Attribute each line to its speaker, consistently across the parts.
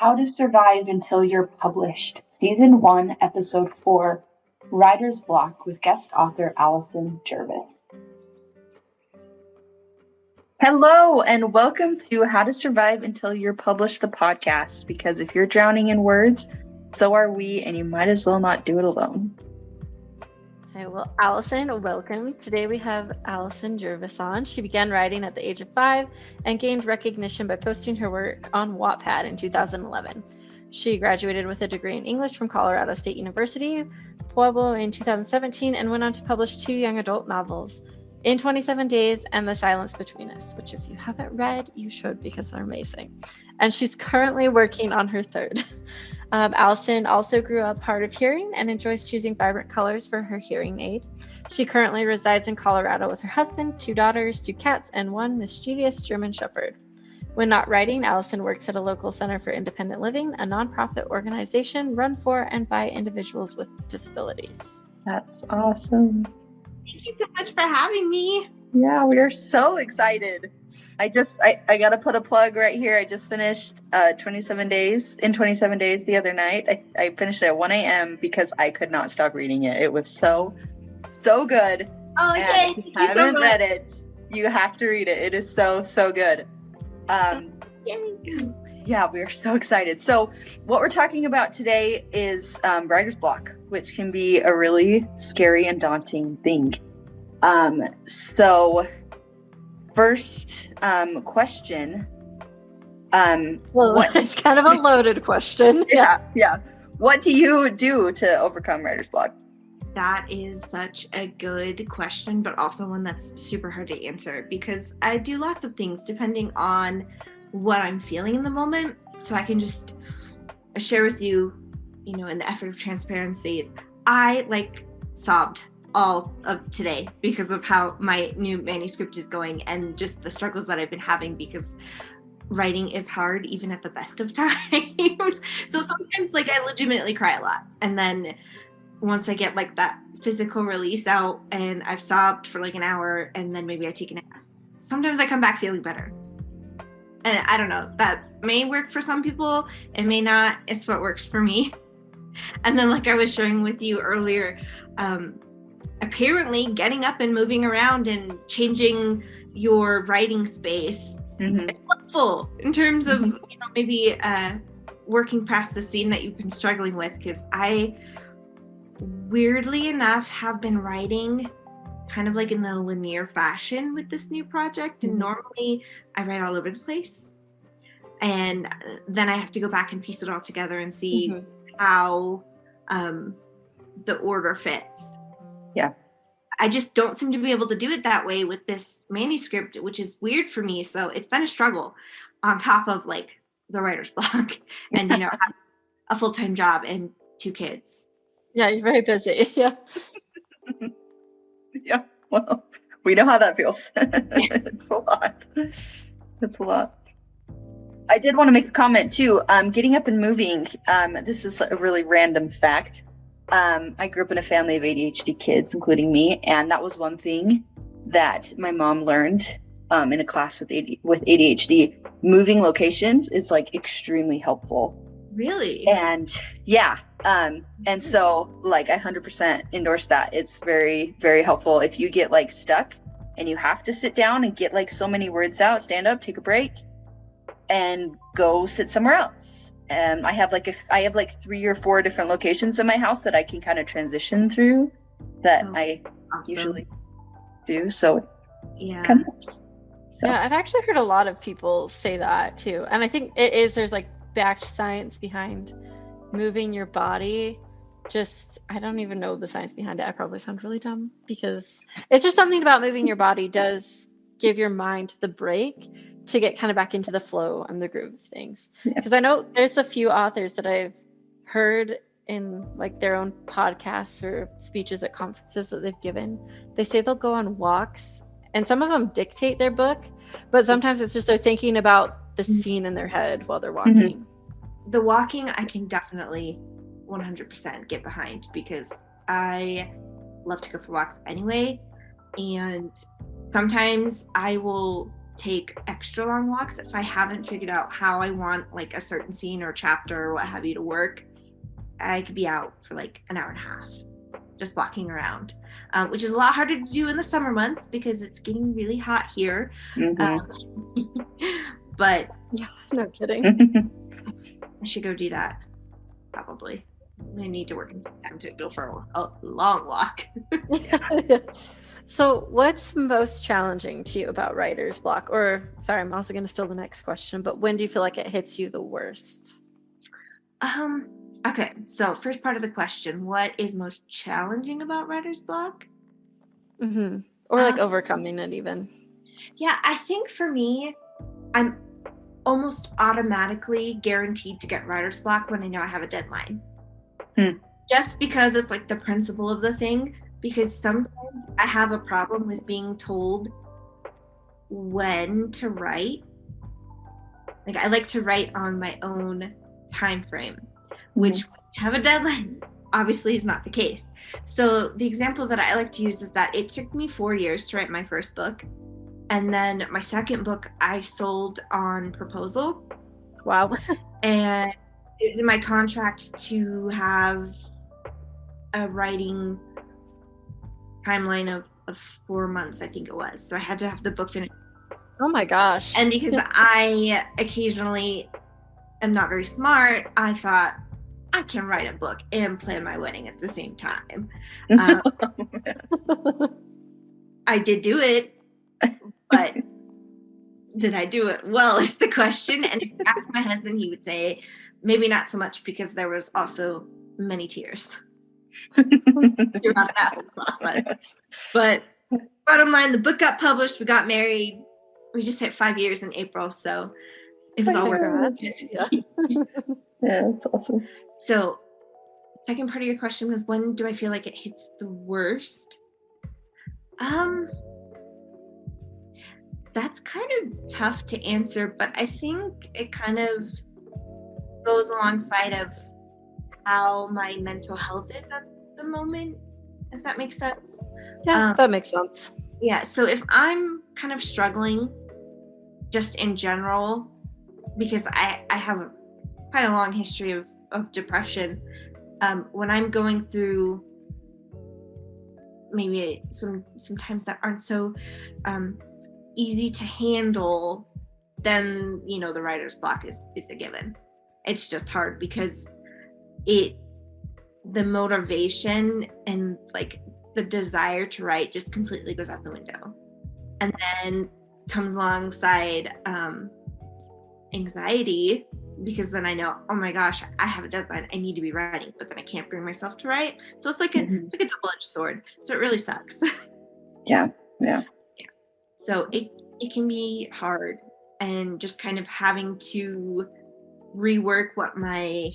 Speaker 1: How to Survive Until You're Published, Season 1, Episode 4, Writer's Block with guest author Alison Gervais. Hello, and welcome to How to Survive Until You're Published, the podcast, because if you're drowning in words, so are we, and you might as well not do it alone.
Speaker 2: Hi, well, Alison, welcome. Today we have Alison Gervais on. She began writing at the age of 5 and gained recognition by posting her work on Wattpad in 2011. She graduated with a degree in English from Colorado State University, Pueblo in 2017, and went on to publish 2 young adult novels, In 27 Days and The Silence Between Us, which if you haven't read, you should because they're amazing. And she's currently working on her 3rd. Alison also grew up hard of hearing and enjoys choosing vibrant colors for her hearing aid. She currently resides in Colorado with her husband, 2 daughters, 2 cats, and 1 mischievous German Shepherd. When not writing, Alison works at a local Center for Independent Living, a nonprofit organization run for and by individuals with disabilities.
Speaker 1: That's awesome.
Speaker 3: Thank you so much for having me.
Speaker 1: Yeah, we are so excited. I got to put a plug right here. I just finished 27 Days the other night. I finished it at 1 a.m. because I could not stop reading it. It was so good.
Speaker 3: Oh, okay.
Speaker 1: If you haven't read it, you have to read it. It is so good. Yeah, we are so excited. So what we're talking about today is writer's block, which can be a really scary and daunting thing. So first question.
Speaker 2: It's kind of a loaded question.
Speaker 1: Yeah. What do you do to overcome writer's block?
Speaker 3: That is such a good question, but also one that's super hard to answer because I do lots of things depending on what I'm feeling in the moment. So I can just share with you, in the effort of transparency, I sobbed all of today because of how my new manuscript is going and just the struggles that I've been having because writing is hard even at the best of times. So sometimes I legitimately cry a lot. And then once I get that physical release out and I've sobbed for an hour and then maybe I take a nap, sometimes I come back feeling better. And I don't know, that may work for some people, it may not. It's what works for me. And then I was sharing with you earlier, apparently getting up and moving around and changing your writing space is helpful in terms of maybe working past the scene that you've been struggling with, because I weirdly enough have been writing kind of in a linear fashion with this new project, and normally I write all over the place and then I have to go back and piece it all together and see how the order fits.
Speaker 1: Yeah,
Speaker 3: I just don't seem to be able to do it that way with this manuscript, which is weird for me. So it's been a struggle on top of the writer's block and a full-time job and 2 kids.
Speaker 2: Yeah, you're very busy. Yeah.
Speaker 1: Yeah, well, we know how that feels. It's a lot. I did want to make a comment too. Getting up and moving. This is a really random fact. I grew up in a family of ADHD kids, including me, and that was one thing that my mom learned in a class with ADHD. Moving locations is extremely helpful.
Speaker 3: Really?
Speaker 1: And yeah. And so I 100% endorse that. It's very, very helpful. If you get stuck and you have to sit down and get so many words out, stand up, take a break and go sit somewhere else. And I have 3 or 4 different locations in my house that I can kind of transition through that I usually do. So
Speaker 3: yeah.
Speaker 1: Kind of helps. So.
Speaker 2: Yeah, I've actually heard a lot of people say that too. And I think there's backed science behind moving your body. I don't even know the science behind it. I probably sound really dumb because it's just something about moving your body does give your mind the break to get kind of back into the flow and the groove of things. Because I know there's a few authors that I've heard in their own podcasts or speeches at conferences that they've given. They say they'll go on walks and some of them dictate their book, but sometimes it's just they're thinking about the scene in their head while they're walking.
Speaker 3: The walking I can definitely 100% get behind because I love to go for walks anyway, and sometimes I will take extra long walks if I haven't figured out how I want like a certain scene or chapter or what have you to work. I could be out for like an hour and a half just walking around, which is a lot harder to do in the summer months because it's getting really hot here. But
Speaker 2: Yeah, no kidding.
Speaker 3: I should go do that probably. I need to work in some time to go for a long walk.
Speaker 2: So what's most challenging to you about writer's block? Or sorry, I'm also going to steal the next question, but when do you feel like it hits you the worst?
Speaker 3: Okay, so first part of the question, what is most challenging about writer's block?
Speaker 2: Or like overcoming it even.
Speaker 3: Yeah, I think for me, I'm almost automatically guaranteed to get writer's block when I know I have a deadline. Just because it's like the principle of the thing, because sometimes I have a problem with being told when to write. Like I like to write on my own time frame, which when you have a deadline obviously is not the case. So the example that I like to use is that it took me 4 years to write my first book. And then my second book I sold on proposal.
Speaker 2: Wow.
Speaker 3: And it was in my contract to have a writing timeline of 4 months, I think it was. So I had to have the book finished.
Speaker 2: Oh my gosh.
Speaker 3: And because I occasionally am not very smart, I thought I can write a book and plan my wedding at the same time. I did do it, but did I do it well is the question. And if you ask my husband, he would say maybe not so much because there was also many tears throughout that whole process. But bottom line, the book got published, we got married, we just hit 5 years in April, so it was all worth it.
Speaker 2: Yeah,
Speaker 1: that's awesome.
Speaker 3: So second part of your question was, when do I feel like it hits the worst? That's kind of tough to answer, but I think it kind of goes alongside of how my mental health is at the moment, if that makes sense.
Speaker 2: Yeah, that makes sense.
Speaker 3: Yeah, so if I'm kind of struggling just in general, because I have quite a long history of depression, when I'm going through maybe some times that aren't so easy to handle, then the writer's block is a given. It's just hard because the motivation and like the desire to write just completely goes out the window. And then comes alongside anxiety, because then I know, oh my gosh, I have a deadline, I need to be writing, but then I can't bring myself to write. So it's like a double-edged sword. So it really sucks.
Speaker 1: Yeah.
Speaker 3: So it can be hard, and just kind of having to rework what my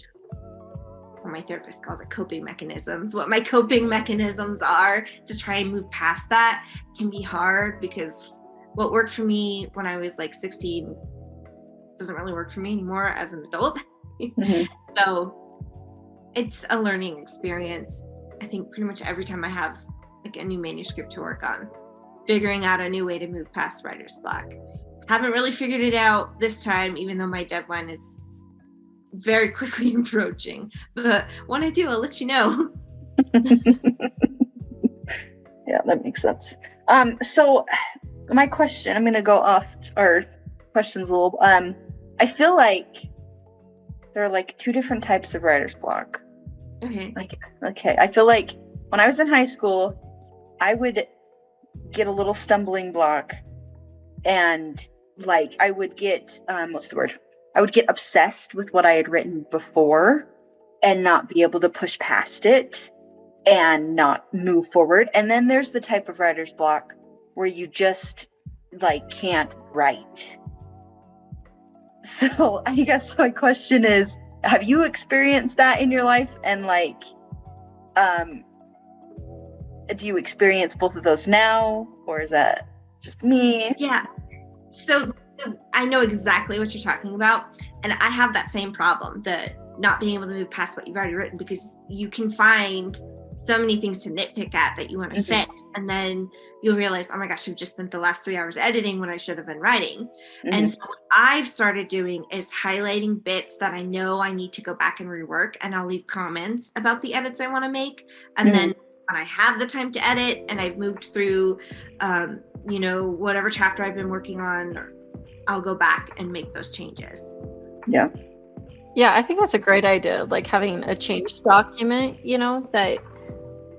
Speaker 3: therapist calls it coping mechanisms. What my coping mechanisms are to try and move past that can be hard, because what worked for me when I was like 16 doesn't really work for me anymore as an adult. So it's a learning experience. I think pretty much every time I have like a new manuscript to work on, figuring out a new way to move past writer's block. Haven't really figured it out this time, even though my deadline is very quickly approaching. But when I do, I'll let you know.
Speaker 1: Yeah, that makes sense. So my question, I'm going to go off our questions a little. I feel like there are like two different types of writer's block.
Speaker 3: Okay.
Speaker 1: I feel like when I was in high school, I would get a little stumbling block, and like I would get I would get obsessed with what I had written before and not be able to push past it and not move forward. And then there's the type of writer's block where you just like can't write. So I guess my question is, have you experienced that in your life? And like, do you experience both of those now, or is that just me?
Speaker 3: Yeah. So I know exactly what you're talking about. And I have that same problem, the not being able to move past what you've already written, because you can find so many things to nitpick at that you want to fix, and then you'll realize, oh my gosh, I've just spent the last 3 hours editing when I should have been writing. And so what I've started doing is highlighting bits that I know I need to go back and rework, and I'll leave comments about the edits I want to make. And then when I have the time to edit and I've moved through whatever chapter I've been working on, I'll go back and make those changes.
Speaker 1: Yeah,
Speaker 2: I think that's a great idea, like having a change document, that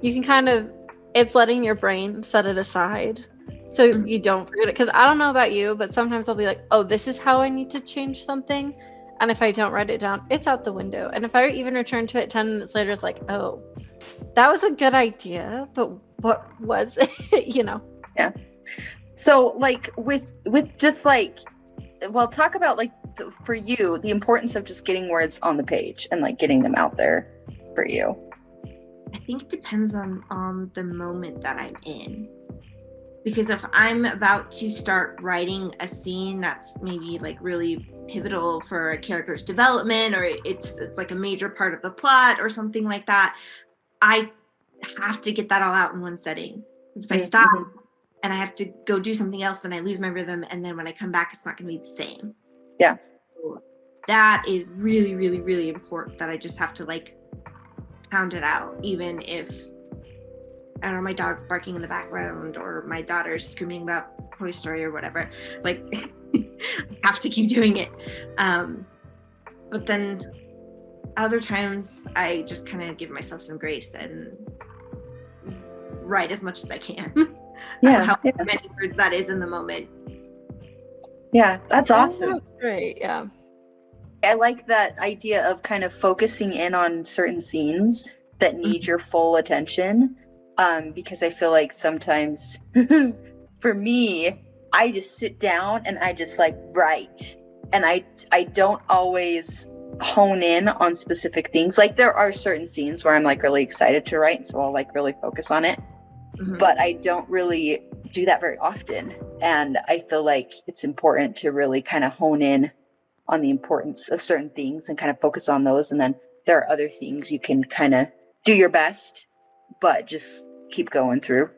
Speaker 2: you can kind of, it's letting your brain set it aside so you don't forget it. Because I don't know about you, but sometimes I'll be like, oh, this is how I need to change something, and if I don't write it down, it's out the window. And if I even return to it 10 minutes later, it's like, oh, that was a good idea, but what was it?
Speaker 1: Yeah. So like with just like, well, talk about like for you the importance of just getting words on the page and like getting them out there for you.
Speaker 3: I think it depends on the moment that I'm in. Because if I'm about to start writing a scene that's maybe like really pivotal for a character's development, or it's like a major part of the plot or something like that, I have to get that all out in one setting. Because if I stop and I have to go do something else, then I lose my rhythm, and then when I come back, it's not going to be the same.
Speaker 1: Yeah.
Speaker 3: So that is really, really, really important, that I just have to like pound it out, even if, I don't know, my dog's barking in the background or my daughter's screaming about Toy Story or whatever. Like, I have to keep doing it. But then other times I just kind of give myself some grace and write as much as I can. How many words that is in the moment.
Speaker 1: Yeah, that's awesome.
Speaker 2: That's great. Yeah.
Speaker 1: I like that idea of kind of focusing in on certain scenes that need your full attention, because I feel like sometimes for me, I just sit down and I just like write, and I don't always hone in on specific things. Like there are certain scenes where I'm like really excited to write, so I'll like really focus on it, but I don't really do that very often. And I feel like it's important to really kind of hone in on the importance of certain things and kind of focus on those. And then there are other things you can kind of do your best, but just keep going through.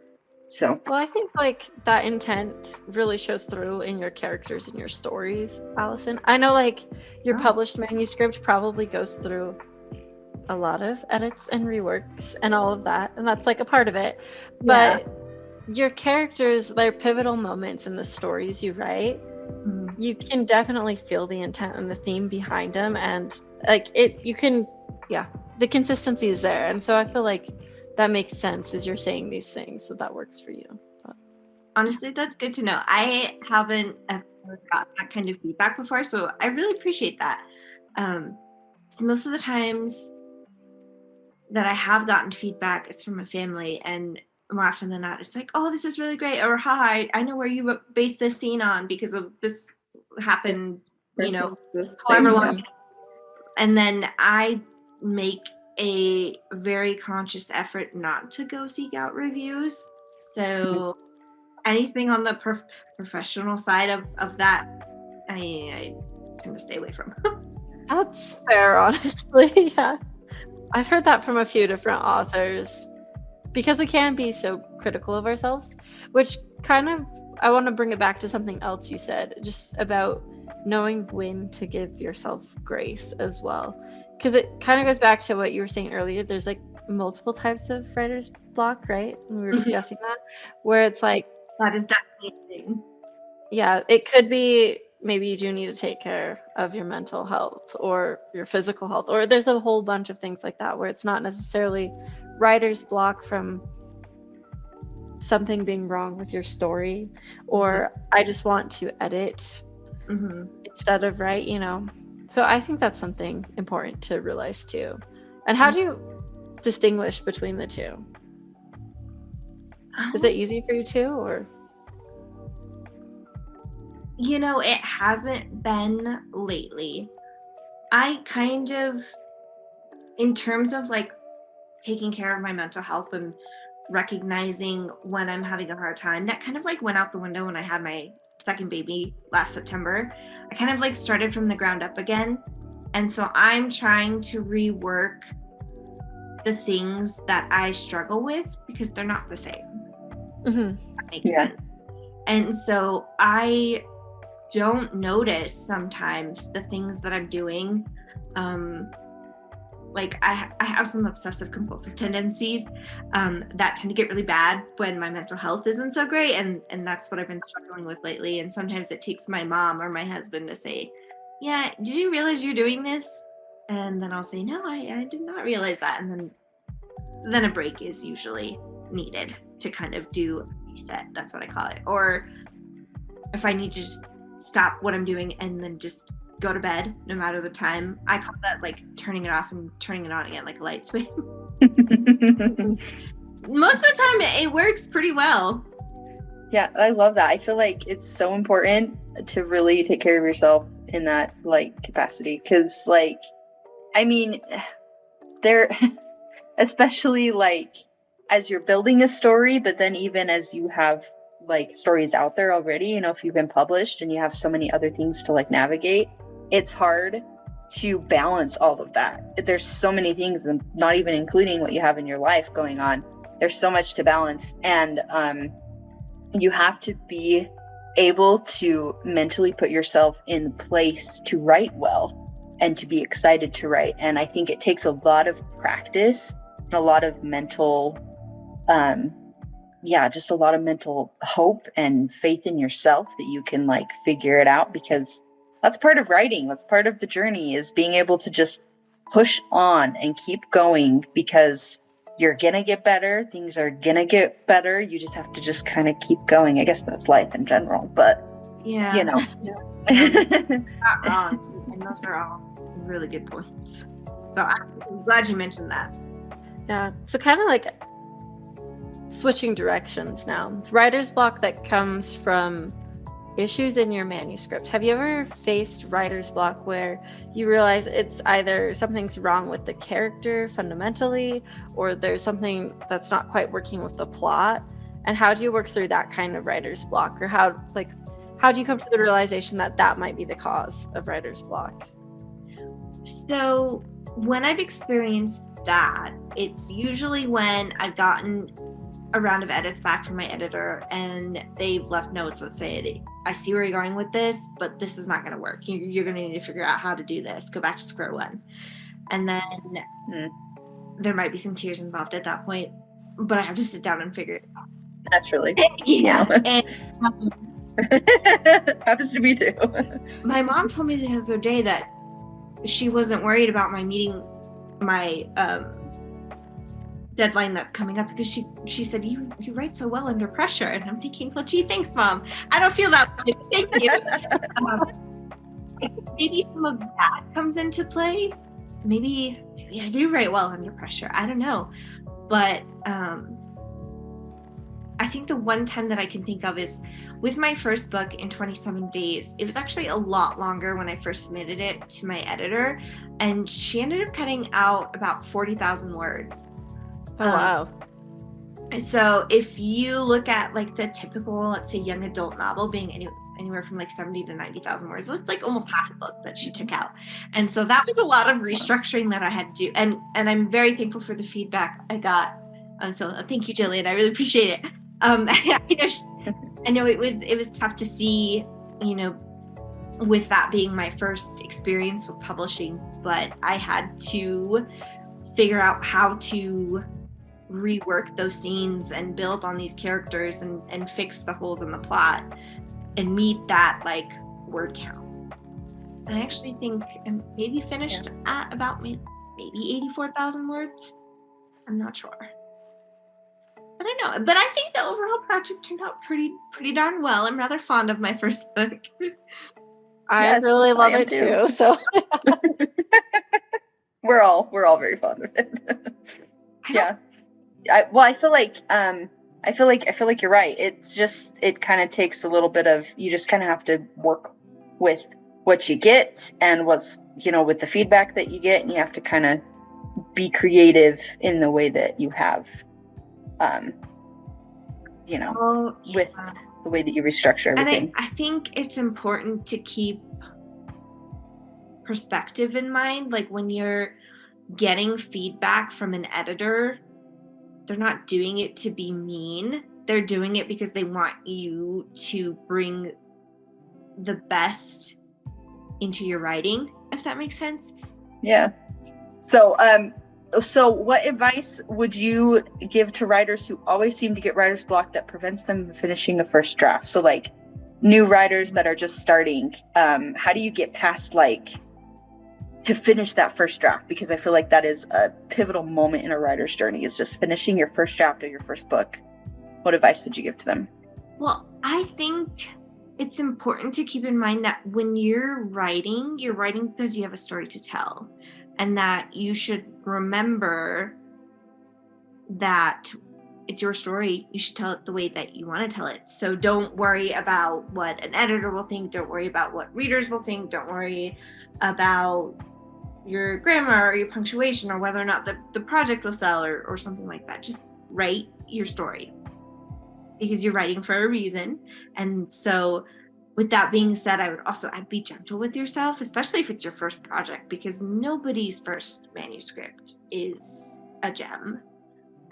Speaker 1: So,
Speaker 2: well, I think like that intent really shows through in your characters and your stories, Allison. I know like your published manuscript probably goes through a lot of edits and reworks and all of that, and that's like a part of it. But your characters, their pivotal moments in the stories you write, you can definitely feel the intent and the theme behind them, and like you can, the consistency is there. And so I feel like that makes sense as you're saying these things, so that works for you. But
Speaker 3: honestly, that's good to know. I haven't ever got that kind of feedback before, so I really appreciate that. So most of the times that I have gotten feedback, it's from my family, and more often than not, it's like, oh, this is really great, or hi, I know where you based this scene on because of this happened, however long. And then I make a very conscious effort not to go seek out reviews. So anything on the professional side of that, I tend to stay away from.
Speaker 2: That's fair, honestly. Yeah. I've heard that from a few different authors, because we can be so critical of ourselves, which kind of, I want to bring it back to something else you said, just about knowing when to give yourself grace as well. Because it kind of goes back to what you were saying earlier. There's like multiple types of writer's block, right? And we were discussing that, where it's like,
Speaker 3: that is definitely a thing.
Speaker 2: Yeah, it could be maybe you do need to take care of your mental health or your physical health, or there's a whole bunch of things like that where it's not necessarily writer's block from something being wrong with your story, or I just want to edit instead of write, So I think that's something important to realize too. And how do you distinguish between the two? Is it easy for you too, or?
Speaker 3: It hasn't been lately. I kind of, in terms of like taking care of my mental health and recognizing when I'm having a hard time, that kind of like went out the window when I had my second baby last September. I kind of like started from the ground up again. And so I'm trying to rework the things that I struggle with because they're not the same.
Speaker 2: Mm-hmm.
Speaker 3: That makes sense. And so I don't notice sometimes the things that I'm doing. Like I have some obsessive compulsive tendencies that tend to get really bad when my mental health isn't so great, and that's what I've been struggling with lately. And sometimes it takes my mom or my husband to say, yeah, did you realize you're doing this? And then I'll say, no, I did not realize that. And then a break is usually needed to kind of do a reset. That's what I call it. Or if I need to just stop what I'm doing and then just go to bed no matter the time, I call that like turning it off and turning it on again, like a light switch. Most of the time it works pretty well.
Speaker 1: Yeah, I love that. I feel like it's so important to really take care of yourself in that like capacity, because like, I mean, there, especially like as you're building a story, but then even as you have like stories out there already, you know, if you've been published and you have so many other things to like navigate, it's hard to balance all of that. There's so many things, and not even including what you have in your life going on. There's so much to balance, and you have to be able to mentally put yourself in place to write well and to be excited to write. And I think it takes a lot of practice and a lot of mental just a lot of mental hope and faith in yourself that you can like figure it out, because that's part of writing. That's part of the journey, is being able to just push on and keep going, because you're gonna get better. Things are gonna get better. You just have to just kind of keep going. I guess that's life in general, but
Speaker 3: yeah,
Speaker 1: you know.
Speaker 3: Not wrong. And those are all really good points. So I'm glad you mentioned that.
Speaker 2: Yeah. So kind of like switching directions now. Writer's block that comes from issues in your manuscript. Have you ever faced writer's block where you realize it's either something's wrong with the character fundamentally, or there's something that's not quite working with the plot? And how do you work through that kind of writer's block? Or how do you come to the realization that that might be the cause of writer's block?
Speaker 3: So when I've experienced that, it's usually when I've gotten a round of edits back from my editor and they've left notes that say, I see where you're going with this, but this is not going to work. You're going to need to figure out how to do this. Go back to square one. And then there might be some tears involved at that point, but I have to sit down and figure it out.
Speaker 1: Naturally.
Speaker 3: Yeah.
Speaker 1: Happens to me too.
Speaker 3: My mom told me the other day that she wasn't worried about my meeting my deadline that's coming up, because she said you write so well under pressure. And I'm thinking, well, gee, thanks, Mom. I don't feel that way. Thank you. Maybe some of that comes into play. Maybe I do write well under pressure. I don't know. But I think the one time that I can think of is with my first book in 27 days. It was actually a lot longer when I first submitted it to my editor, and she ended up cutting out about 40,000 words.
Speaker 2: Oh, wow.
Speaker 3: So if you look at like the typical, let's say, young adult novel being anywhere from like 70 to 90,000 words, it was like almost half a book that she took out. And so that was a lot of restructuring that I had to do. And I'm very thankful for the feedback I got. So thank you, Jillian. I really appreciate it. I know it was tough to see, with that being my first experience with publishing, but I had to figure out how to rework those scenes and build on these characters and fix the holes in the plot and meet that like word count. I actually think I'm maybe finished at about maybe 84,000 words. I'm not sure. I don't know, but I think the overall project turned out pretty darn well. I'm rather fond of my first book.
Speaker 2: I really love it too. So
Speaker 1: we're all very fond of it. Yeah. I feel like you're right. It's just, it kind of takes a little bit of, you just kind of have to work with what you get and what's, with the feedback that you get, and you have to kind of be creative in the way that you have, with the way that you restructure everything.
Speaker 3: And I think it's important to keep perspective in mind. Like when you're getting feedback from an editor, they're not doing it to be mean. They're doing it because they want you to bring the best into your writing, if that makes sense.
Speaker 1: Yeah. So, so what advice would you give to writers who always seem to get writer's block that prevents them from finishing a first draft? So like new writers that are just starting, how do you get past like to finish that first draft? Because I feel like that is a pivotal moment in a writer's journey, is just finishing your first draft of your first book. What advice would you give to them?
Speaker 3: Well, I think it's important to keep in mind that when you're writing because you have a story to tell, and that you should remember that it's your story. You should tell it the way that you want to tell it. So don't worry about what an editor will think. Don't worry about what readers will think. Don't worry about your grammar or your punctuation or whether or not the project will sell or something like that. Just write your story because you're writing for a reason. And so with that being said, I'd be gentle with yourself, especially if it's your first project, because nobody's first manuscript is a gem.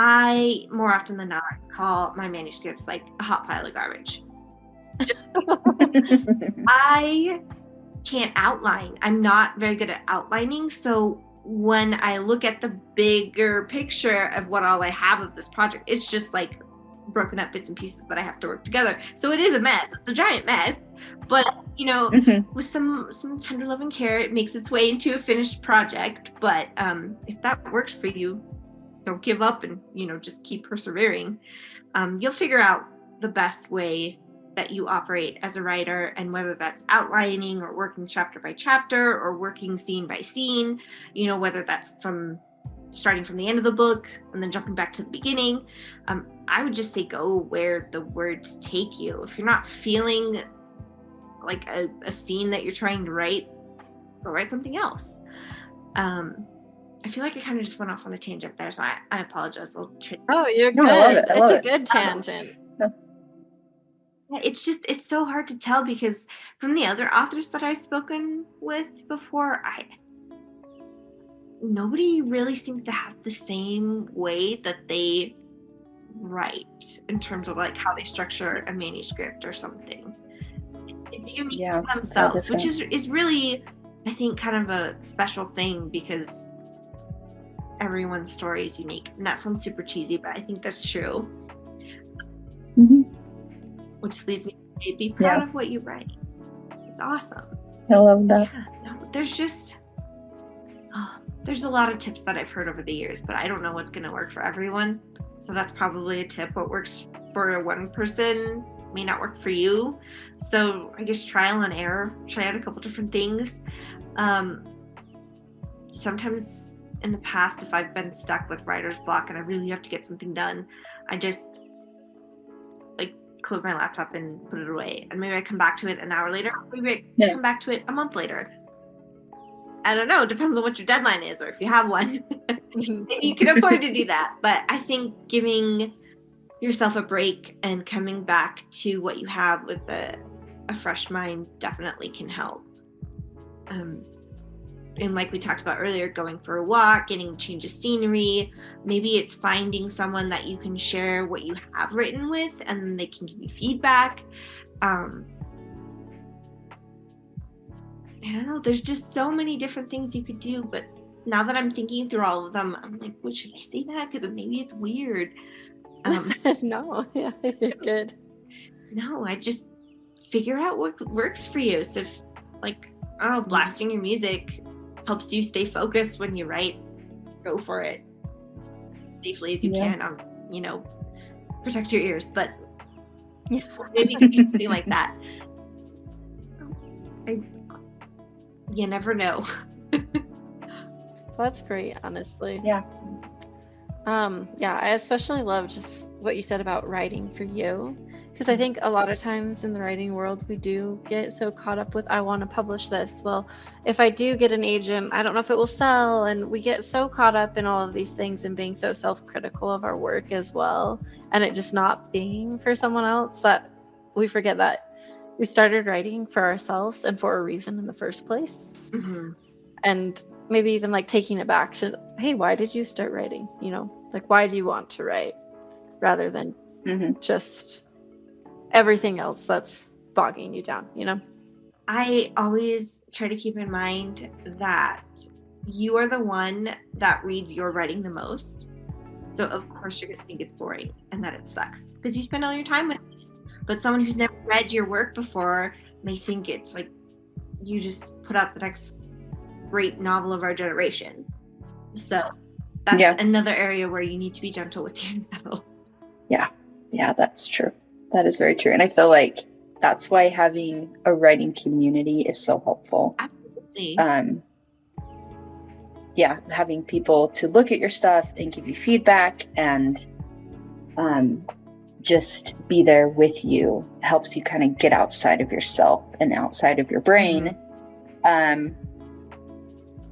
Speaker 3: I, more often than not, call my manuscripts like a hot pile of garbage. I can't outline. I'm not very good at outlining. So when I look at the bigger picture of what all I have of this project, it's just like broken up bits and pieces that I have to work together. So it is a mess. It's a giant mess. But, with some tender love and care, it makes its way into a finished project. But if that works for you, don't give up and, just keep persevering. You'll figure out the best way that you operate as a writer, and whether that's outlining or working chapter by chapter or working scene by scene, whether that's from starting from the end of the book and then jumping back to the beginning. I would just say go where the words take you. If you're not feeling like a scene that you're trying to write, go write something else. I feel like I kind of just went off on a tangent there, so I apologize.
Speaker 2: Oh, you're good.
Speaker 1: I love it.
Speaker 2: It's a good tangent.
Speaker 3: It's so hard to tell because from the other authors that I've spoken with before, nobody really seems to have the same way that they write in terms of like how they structure a manuscript or something. It's unique to themselves, which is really, I think, kind of a special thing because everyone's story is unique. And that sounds super cheesy, but I think that's true.
Speaker 1: Mm-hmm.
Speaker 3: Which leads me to be proud of what you write. It's awesome.
Speaker 1: I love that.
Speaker 3: Yeah, there's a lot of tips that I've heard over the years, but I don't know what's going to work for everyone. So that's probably a tip. What works for one person may not work for you. So I guess trial and error, try out a couple different things. Sometimes in the past, if I've been stuck with writer's block and I really have to get something done, I just close my laptop and put it away. And maybe I come back to it an hour later. Maybe I come back to it a month later. I don't know. It depends on what your deadline is or if you have one. Maybe you can afford to do that. But I think giving yourself a break and coming back to what you have with a fresh mind definitely can help. And like we talked about earlier, going for a walk, getting a change of scenery. Maybe it's finding someone that you can share what you have written with and they can give you feedback. I don't know. There's just so many different things you could do. But now that I'm thinking through all of them, I'm like, what, should I say that? Because maybe it's weird.
Speaker 2: No, yeah, you're good.
Speaker 3: No, I just figure out what works for you. So if, blasting your music helps you stay focused when you write, go for it safely as you can. Protect your ears, but maybe it could be something like that. You never know.
Speaker 2: That's great, honestly.
Speaker 1: Yeah.
Speaker 2: I especially love just what you said about writing for you, because I think a lot of times in the writing world we do get so caught up with, I want to publish this. Well, if I do get an agent, I don't know if it will sell, and we get so caught up in all of these things and being so self-critical of our work as well, and it just not being for someone else, that we forget that we started writing for ourselves and for a reason in the first place. and maybe even like taking it back to, hey, why did you start writing? You know, like, why do you want to write, rather than just everything else that's bogging you down, you know?
Speaker 3: I always try to keep in mind that you are the one that reads your writing the most. So of course you're going to think it's boring and that it sucks because you spend all your time with it. But someone who's never read your work before may think it's like you just put out the next great novel of our generation. So that's another area where you need to be gentle with yourself.
Speaker 1: Yeah, that's true. That is very true. And I feel like that's why having a writing community is so helpful.
Speaker 3: Absolutely.
Speaker 1: Having people to look at your stuff and give you feedback and just be there with you helps you kind of get outside of yourself and outside of your brain.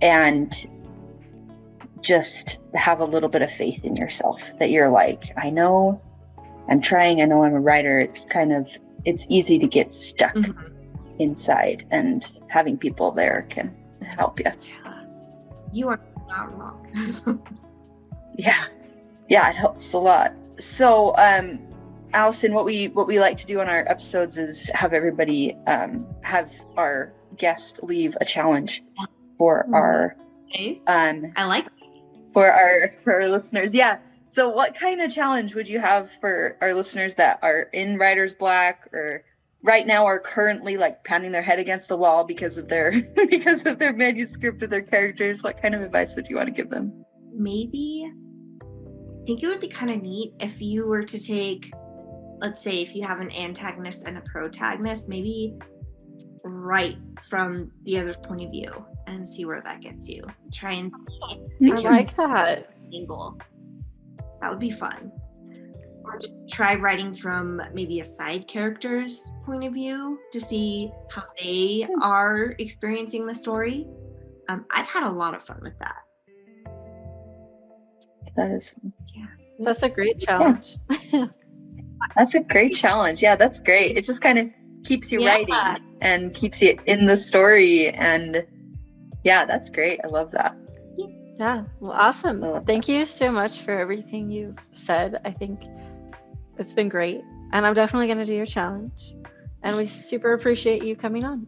Speaker 1: And just have a little bit of faith in yourself that you're like, I know I'm trying, I know I'm a writer. It's easy to get stuck inside, and having people there can help you.
Speaker 3: You are not wrong.
Speaker 1: Yeah, it helps a lot. So, Alison, what we like to do on our episodes is have everybody have our guest leave a challenge for our
Speaker 3: I like
Speaker 1: for our listeners. Yeah. So what kind of challenge would you have for our listeners that are in writer's block or right now are currently like pounding their head against the wall because of their manuscript or their characters? What kind of advice would you want to give them?
Speaker 3: Maybe I think it would be kind of neat if you were to take, let's say if you have an antagonist and a protagonist, maybe write from the other's point of view and see where that gets you. Try and
Speaker 2: I like that
Speaker 3: angle. That would be fun. Or just try writing from maybe a side character's point of view to see how they are experiencing the story. I've had a lot of fun with that.
Speaker 2: That's a great challenge.
Speaker 1: That's a great challenge. Yeah, that's great. It just kind of keeps you writing and keeps you in the story, and that's great. I love that.
Speaker 2: Yeah, well, awesome. Thank you so much for everything you've said. I think it's been great, and I'm definitely going to do your challenge, and we super appreciate you coming on.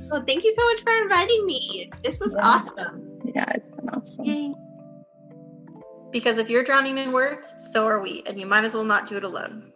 Speaker 3: Well, thank you so much for inviting me. This was awesome.
Speaker 1: Yeah, it's been awesome.
Speaker 3: Yay.
Speaker 2: Because if you're drowning in words, so are we, and you might as well not do it alone.